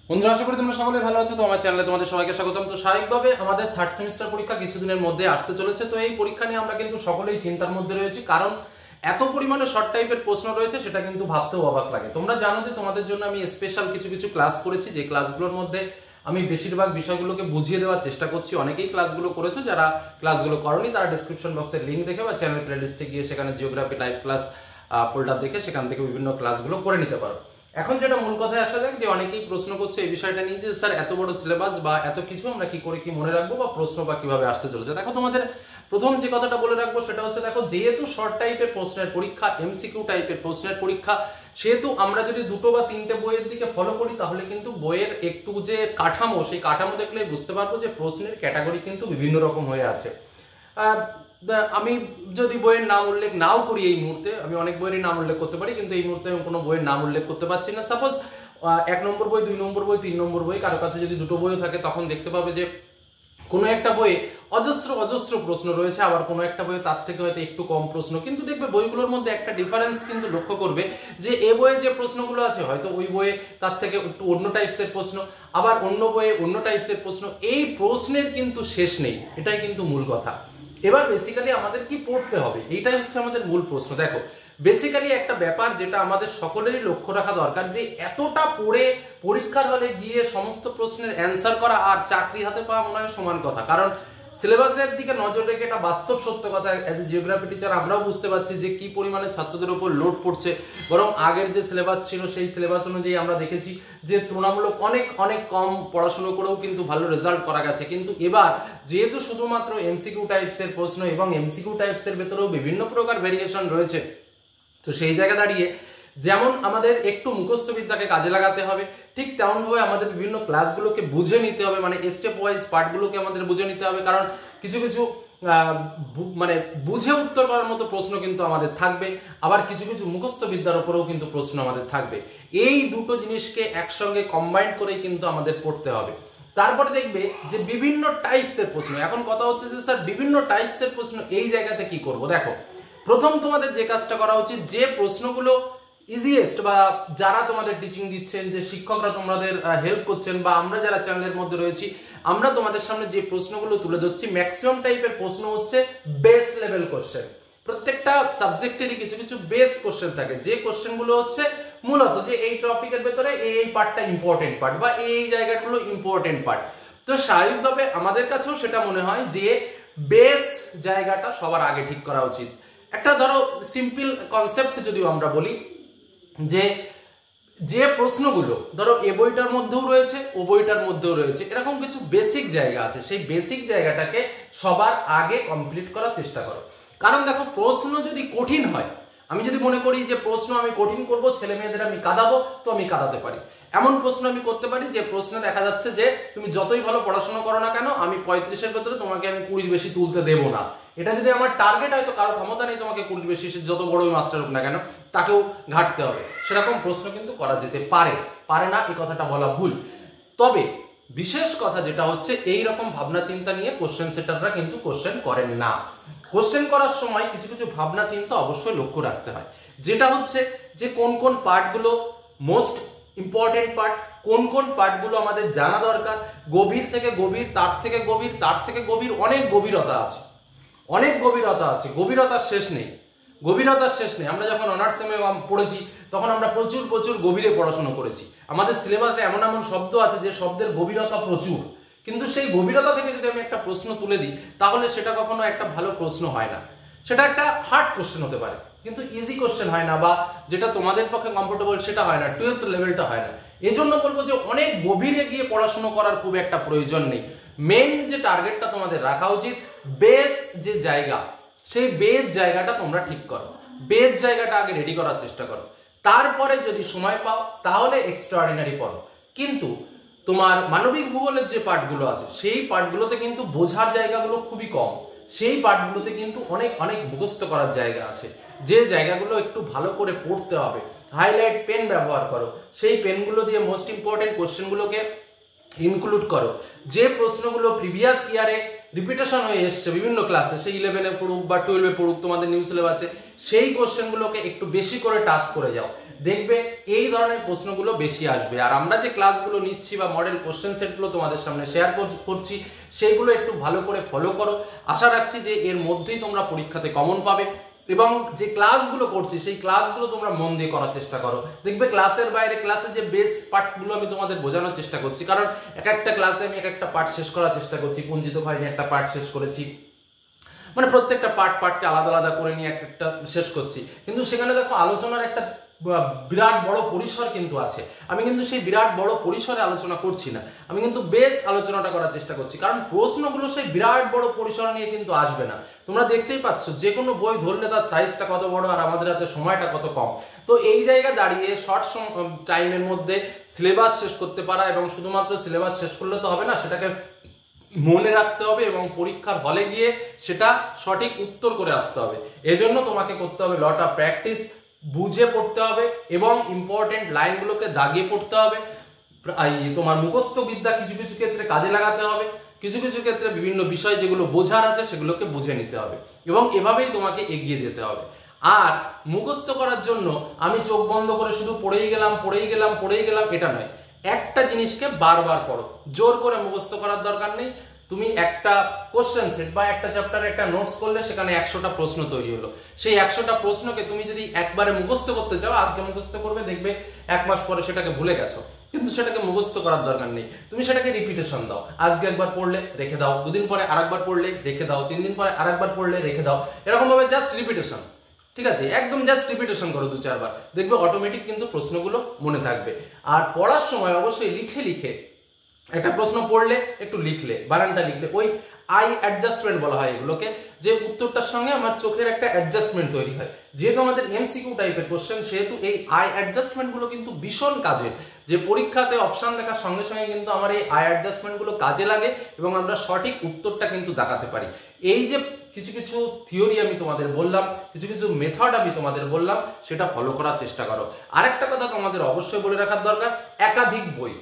বন্ধুরা, আশা করি তোমরা সকলে ভালো আছো। তো আমার চ্যানেলে তোমাদের সবাইকে স্বাগতম। তো স্বাভাবিকভাবে আমাদের থার্ড সেমিস্টার পরীক্ষা কিছুদিনের মধ্যে আসতে চলেছে। তো এই পরীক্ষা নিয়ে আমরা কিন্তু সকলেই চিন্তার মধ্যে রয়েছি, কারণ এত পরিমাণে শর্ট টাইপের প্রশ্ন রয়েছে, সেটা কিন্তু ভাবতেও অবাক লাগে। তোমরা জানো যে তোমাদের জন্য আমি স্পেশাল কিছু কিছু ক্লাস করেছি, যে ক্লাসগুলোর মধ্যে আমি বেশিরভাগ বিষয়গুলোকে বুঝিয়ে দেওয়ার চেষ্টা করছি। অনেকেই ক্লাসগুলো করেছো, যারা ক্লাসগুলো করনি তারা ডিসক্রিপশন বক্সের লিঙ্ক দেখে বা চ্যানেল প্লেলিস্টে গিয়ে সেখানে জিওগ্রাফি লাইভ ক্লাস ফোল্ডার দেখে সেখান থেকে বিভিন্ন ক্লাসগুলো করে নিতে পারো। এখন যেটা মূল কথায় আসা যাক, যে অনেকেই প্রশ্ন করছে এই বিষয়টা নিয়ে যে স্যার এত বড় সিলেবাস বা এত কিছু আমরা কি করে কি মনে রাখবো, বা প্রশ্ন বা কিভাবে আসতে চলেছে। দেখো, তোমাদের প্রথম যে কথাটা বলে রাখবো সেটা হচ্ছে, দেখো যেহেতু শর্ট টাইপের প্রশ্নের পরীক্ষা, এমসিকিউ টাইপের প্রশ্নের পরীক্ষা, সেহেতু আমরা যদি দুটো বা তিনটে বইয়ের দিকে ফলো করি, তাহলে কিন্তু বইয়ের একটু যে কাঠামো, সেই কাঠামো দেখলেই বুঝতে পারবো যে প্রশ্নের ক্যাটাগরি কিন্তু বিভিন্ন রকম হয়ে আছে। আমি যদি বইয়ের নাম উল্লেখ নাও করি এই মুহূর্তে, আমি অনেক বইয়েরই নাম উল্লেখ করতে পারি, কিন্তু এই মুহূর্তে আমি কোনো বইয়ের নাম উল্লেখ করতে পারছি না। সাপোজ 1 নম্বর বই, 2 নম্বর বই, 3 নম্বর বই, কারো কাছে যদি দুটো বইও থাকে, তখন দেখতে পাবে যে কোনো একটা বইয়ে অজস্র অজস্র প্রশ্ন রয়েছে, আবার কোনো একটা বইয়ে তার থেকে হয়তো একটু কম প্রশ্ন। কিন্তু দেখবে বইগুলোর মধ্যে একটা ডিফারেন্স কিন্তু লক্ষ্য করবে, যে এ বইয়ে যে প্রশ্নগুলো আছে হয়তো ওই বইয়ে তার থেকে একটু অন্য টাইপসের প্রশ্ন, আবার অন্য বইয়ে অন্য টাইপসের প্রশ্ন। এই প্রশ্নের কিন্তু শেষ নেই, এটাই কিন্তু মূল কথা। এবার বেসিক্যালি আমাদের কি পড়তে হবে, এইটাই হচ্ছে আমাদের মূল প্রশ্ন। দেখো, বেসিক্যালি একটা ব্যাপার যেটা আমাদের সকলেরই লক্ষ্য রাখা দরকার, যে এতটা পড়ে পরীক্ষার হলে গিয়ে সমস্ত প্রশ্নের অ্যান্সার করা আর চাকরি হাতে পাওয়া মনে হয় সমান কথা। কারণ সিলেবাসের দিকে নজর রেখে, এটা বাস্তব সত্য কথা, অ্যাজ এ জিওগ্রাফি টিচার আমরাও বুঝতে পারছি যে কি পরিমাণে ছাত্রদের উপর লোড পড়ছে। বরং আগের যে সিলেবাস ছিল, সেই সিলেবাস অনুযায়ী আমরা দেখেছি যে তুলনামূলক অনেক অনেক কম পড়াশোনা করেও কিন্তু ভালো রেজাল্ট করা গেছে। কিন্তু এবার যেহেতু শুধুমাত্র এমসিকিউ টাইপসের প্রশ্ন, এবং এমসিকিউ টাইপসের ভেতরেও বিভিন্ন প্রকার ভেরিয়েশন রয়েছে, তো সেই জায়গা দাঁড়িয়ে যেমন আমাদের একটু মুখস্থ বিদ্যাকে কাজে লাগাতে হবে, ঠিক তেমনভাবে আমাদের বিভিন্ন ক্লাসগুলোকে বুঝে নিতে হবে, মানে স্টেপ ওয়াইজ পার্টগুলোকে আমাদের বুঝে নিতে হবে। কারণ কিছু কিছু মানে বুঝে উত্তর করার মতো প্রশ্ন কিন্তু আমাদের থাকবে, আবার কিছু কিছু মুখস্থ বিদ্যার উপরেও কিন্তু প্রশ্ন আমাদের থাকবে। এই দুটো জিনিসকে একসঙ্গে কম্বাইন করেই কিন্তু আমাদের পড়তে হবে। তারপরে দেখবে যে বিভিন্ন টাইপসের প্রশ্ন। এখন কথা হচ্ছে যে স্যার বিভিন্ন টাইপসের প্রশ্ন এই জায়গাতে কি করব। দেখো, প্রথম তোমাদের যে কাজটা করা উচিত, যে প্রশ্নগুলো ইজিয়েস্ট, বা যারা তোমাদের টিচিং দিচ্ছেন, যে শিক্ষকরা তোমাদের হেল্প করছেন, বা আমরা যারা চ্যানেলের মধ্যে রয়েছি, আমরা তোমাদের সামনে যে প্রশ্নগুলো তুলে ধরছি, ম্যাক্সিমাম টাইপের প্রশ্ন হচ্ছে বেস লেভেল কোশ্চেন। প্রত্যেকটা সাবজেক্টেরই কিছু কিছু বেস কোশ্চেন থাকে, যে কোশ্চেনগুলো হচ্ছে মূলত যে এই টপিকের ভেতরে এই পার্টটা ইম্পর্টেন্ট পার্ট, বা এই জায়গাগুলো ইম্পর্টেন্ট পার্ট। তো স্বাভাবিকভাবে আমাদের কাছেও সেটা মনে হয় যে বেস জায়গাটা সবার আগে ঠিক করা উচিত। একটা ধরো সিম্পল কনসেপ্ট যদি আমরা বলি, যে যে প্রশ্নগুলো ধরো এ বইটার মধ্যেও রয়েছে, ও বইটার মধ্যেও রয়েছে, এরকম কিছু বেসিক জায়গা আছে, সেই বেসিক জায়গাটাকে সবার আগে কমপ্লিট করার চেষ্টা করো। কারণ দেখো, প্রশ্ন যদি কঠিন হয়, আমি যদি মনে করি যে প্রশ্ন আমি কঠিন করব, ছেলে মেয়েদের আমি কাঁদাবো, তো আমি কাঁদাতে পারি। এমন প্রশ্ন আমি করতে পারি যে প্রশ্নে দেখা যাচ্ছে যে তুমি যতই ভালো পড়াশোনা করো না কেন, আমি 35-এর ভেতরে তোমাকে আমি 20 বেশি তুলতে দেবো না। এটা যদি আমার টার্গেট হয়, তো কারো ক্ষমতা নেই তোমাকে 20 বেশি, যত বড়ই মাস্টার হোক না কেন, তাকেও ঘাটতে হবে। সেরকম প্রশ্ন কিন্তু করা যেতে পারে, পারে না এই কথাটা বলা ভুল। তবে বিশেষ কথা যেটা হচ্ছে, এই রকম ভাবনা চিন্তা নিয়ে কোশ্চেন সেটাররা কিন্তু কোশ্চেন করেন না। কোশ্চেন করার সময় কিছু কিছু ভাবনা চিন্তা অবশ্যই লক্ষ্য রাখতে হয়, যেটা হচ্ছে যে কোন কোন পার্টগুলো মোস্ট ইম্পর্টেন্ট পার্ট, কোন কোন পার্টগুলো আমাদের জানা দরকার। গভীর থেকে গভীর, তার থেকে গভীর, তার থেকে গভীর, অনেক গভীরতা আছে, অনেক গভীরতা আছে, গভীরতার শেষ নেই, গভীরতার শেষ নেই। আমরা যখন অনার্স সেমে পড়েছি, তখন আমরা প্রচুর প্রচুর গভীরে পড়াশোনা করেছি। আমাদের সিলেবাসে এমন এমন শব্দ আছে যে শব্দের গভীরতা প্রচুর, কিন্তু সেই গভীরতা থেকে যদি আমি একটা প্রশ্ন তুলে দিই, তাহলে সেটা কখনো একটা ভালো প্রশ্ন হয় না। সেটা একটা হার্ড কোশ্চেন হতে পারে, কিন্তু ইজি কোশ্চেন হয় না, বা যেটা তোমাদের পক্ষে কমফোর্টেবল সেটা হয় না, 12th লেভেলটা হয় না। এই জন্য বলবো যে অনেক গভীরে গিয়ে পড়াশোনা করার খুব একটা প্রয়োজন নেই। মেইন যে টার্গেটটা তোমাদের রাখা উচিত, বেস যে জায়গা, সেই বেস জায়গাটা তোমরা ঠিক করো, বেস জায়গাটা আগে রেডি করার চেষ্টা করো। তারপরে যদি সময় পাও, তাহলে এক্সট্রাঅর্ডিনারি পড়ো। কিন্তু তোমার মানবিক ভূগোলের যে পার্টগুলো আছে, সেই পার্টগুলোতে কিন্তু বোঝার জায়গাগুলো খুবই কম। সেই পার্টগুলোতে কিন্তু অনেক অনেক মুখস্থ করার জায়গা আছে, যে জায়গাগুলো একটু ভালো করে পড়তে হবে। হাইলাইট পেন ব্যবহার করো, সেই পেনগুলো দিয়ে মোস্ট ইম্পর্টেন্ট কোশ্চেনগুলোকে ইনক্লুড করো। যে প্রশ্নগুলো প্রিভিয়াস ইয়ারে রিপিটেশন হয়ে এসছে বিভিন্ন ক্লাসে, সেই 11-এ পড়ুক বা 12-এ পড়ুক তোমাদের নিউ সিলেবাসে, সেই কোশ্চেনগুলোকে একটু বেশি করে টাচ করে যাও, দেখবে এই ধরনের প্রশ্নগুলো বেশি আসবে। আর আমরা যে ক্লাসগুলো নিচ্ছি বা মডেল কোশ্চেন সেটগুলো তোমাদের সামনে শেয়ার করছি, সেইগুলো একটু ভালো করে ফলো করো। আশা রাখছি যে এর মধ্যেই তোমরা পরীক্ষাতে কমন পাবে, এবং যে ক্লাসগুলো করছি সেই ক্লাসগুলো তোমরা মন দিয়ে করার চেষ্টা করো। দেখবে ক্লাসের বাইরে ক্লাসে যে বেস পার্টগুলো আমি তোমাদের বোঝানোর চেষ্টা করছি, কারণ এক একটা ক্লাসে আমি এক একটা পার্ট শেষ করার চেষ্টা করছি। পুঞ্জিত খয় নিয়ে একটা পার্ট শেষ করেছি, মানে প্রত্যেকটা পার্টকে আলাদা আলাদা করে নিয়ে একটা শেষ করছি, কিন্তু সেখানে দেখো আলোচনার একটা বিরাট বড় পরিসর কিন্তু আছে। আমি কিন্তু সেই বিরাট বড় পরিসরে আলোচনা করছি না, আমি কিন্তু বেস আলোচনাটা করার চেষ্টা করছি, কারণ প্রশ্নগুলো সেই বিরাট বড় পরিসর নিয়ে কিন্তু আসবে না। তোমরা দেখতেই পাচ্ছ যে কোনো বই ধরলে তার সাইজটা কত বড় আর আমাদের হাতে সময়টা কত কম। তো এই জায়গায় দাঁড়িয়ে শর্ট টাইমের মধ্যে সিলেবাস শেষ করতে পারা, এবং শুধুমাত্র সিলেবাস শেষ করলে তো হবে না, সেটাকে মনে রাখতে হবে এবং পরীক্ষার হলে গিয়ে সেটা সঠিক উত্তর করে আসতে হবে। এজন্য তোমাকে করতে হবে লট অফ প্র্যাকটিস, বুঝে পড়তে হবে এবং ইম্পর্টেন্ট লাইনগুলোকে দাগিয়ে পড়তে হবে। তোমার মুখস্থ বিদ্যা কিছু কিছু ক্ষেত্রে কাজে লাগাতে হবে, কিছু কিছু ক্ষেত্রে বিভিন্ন বিষয় যেগুলো বোঝার আছে সেগুলোকে বুঝে নিতে হবে, এবং এভাবেই তোমাকে এগিয়ে যেতে হবে। আর মুখস্থ করার জন্য আমি চোখ বন্ধ করে শুধু পড়েই গেলাম এটা নয়, একটা জিনিসকে বারবার পড়ো। জোর করে মুখস্থ করার দরকার নেই। তুমি একটা কোশ্চেন সেট বা একটা চ্যাপ্টারে একটা নোটস করলে সেখানে 100টা প্রশ্ন তৈরি হলো, সেই 100টা প্রশ্নকে তুমি যদি একবারে মুখস্থ করতে চাও, আজকে মুখস্থ করবে, দেখবে 1 মাস পরে সেটাকে ভুলে গেছো। কিন্তু সেটাকে মুখস্থ করার দরকার নেই, তুমি সেটাকে রিপিটেশন দাও। আজকে একবার পড়লে রেখে দাও, 2 দিন পরে আরেকবার পড়লে রেখে দাও, 3 দিন পরে আরেকবার পড়লে রেখে দাও, এরকম ভাবে জাস্ট রিপিটেশন। ঠিক আছে, একদম জাস্ট রিপিটেশন করো 2-4 বার, দেখবে অটোমেটিক কিন্তু প্রশ্নগুলো মনে থাকবে। আর পড়ার সময় অবশ্যই লিখে একটা প্রশ্ন পড়লে একটু লিখলে, বানানটা লিখলে, ওই আই অ্যাডজাস্টমেন্ট বলা হয় এগুলোকে, যে উত্তরটার সঙ্গে আমার চোখের একটা অ্যাডজাস্টমেন্ট তৈরি হয়। যেহেতু আমাদের এমসিকিউ টাইপের কোশ্চেন, সেহেতু এই আই অ্যাডজাস্টমেন্ট গুলো কিন্তু ভীষণ কাজের। যে পরীক্ষাতে অপশন দেখার সঙ্গে সঙ্গে কিন্তু আমার এই আই অ্যাডজাস্টমেন্ট গুলো কাজে লাগে এবং আমরা সঠিক উত্তরটা কিন্তু দেখাতে পারি। এই যে কিছু কিছু থিওরি আমি তোমাদের বললাম, কিছু কিছু মেথড আমি তোমাদের বললাম, সেটা ফলো করার চেষ্টা করো। আরেকটা কথা তোমাদের অবশ্যই বলে রাখার দরকার, একাধিক বই,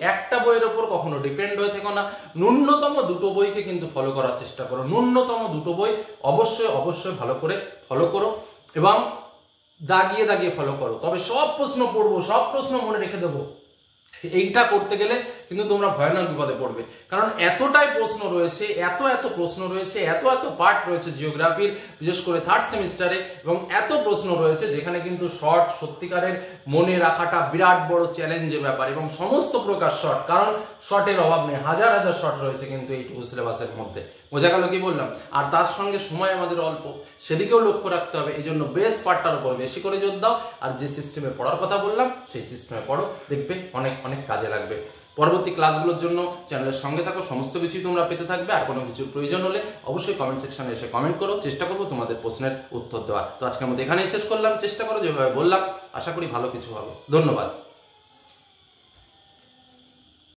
একটা বইয়ের ওপর কখনো ডিপেন্ড হয়ে থেকো না। ন্যূনতম 2টো বইকে কিন্তু ফলো করার চেষ্টা করো, ন্যূনতম 2টো বই অবশ্যই ভালো করে ফলো করো এবং দাগিয়ে ফলো করো। তবে সব প্রশ্ন পড়বো, সব প্রশ্ন মনে রেখে দেবো, এইটা করতে গেলে কিন্তু তোমরা ভয়ানক বিপদে পড়বে। কারণ এতটাই প্রশ্ন রয়েছে, এত প্রশ্ন রয়েছে, এত পার্ট রয়েছে জিওগ্রাফির, বিশেষ করে 3rd সেমিস্টারে, এবং এত প্রশ্ন রয়েছে যেখানে কিন্তু শর্ট সত্যিকারের মনে রাখাটা বিরাট বড় চ্যালেঞ্জের ব্যাপার। এবং সমস্ত প্রকার শর্ট, কারণ শর্টের অভাব নেই, হাজার শর্ট রয়েছে কিন্তু এইটুকু সিলেবাসের মধ্যে। বোঝা গেল কি বললাম? আর তার সঙ্গে সময় আমাদের অল্প, সেদিকেও লক্ষ্য রাখতে হবে। এই জন্য বেস পার্টটার উপর বেশি করে জোর দাও, আর যে সিস্টেমে পড়ার কথা বললাম সেই সিস্টেমে পড়ো, দেখবে অনেক কাজে লাগবে। পরবর্তী ক্লাসগুলোর জন্য চ্যানেলের সঙ্গে থাকো, সমস্ত কিছুই তোমরা পেতে থাকবে। আর কোনো কিছুর প্রয়োজন হলে অবশ্যই কমেন্ট সেকশনে এসে কমেন্ট করো, চেষ্টা করবো তোমাদের প্রশ্নের উত্তর দেওয়ার। তো আজকের মধ্যে এখানেই শেষ করলাম। চেষ্টা করো যেভাবে বললাম, আশা করি ভালো কিছু হবে। ধন্যবাদ।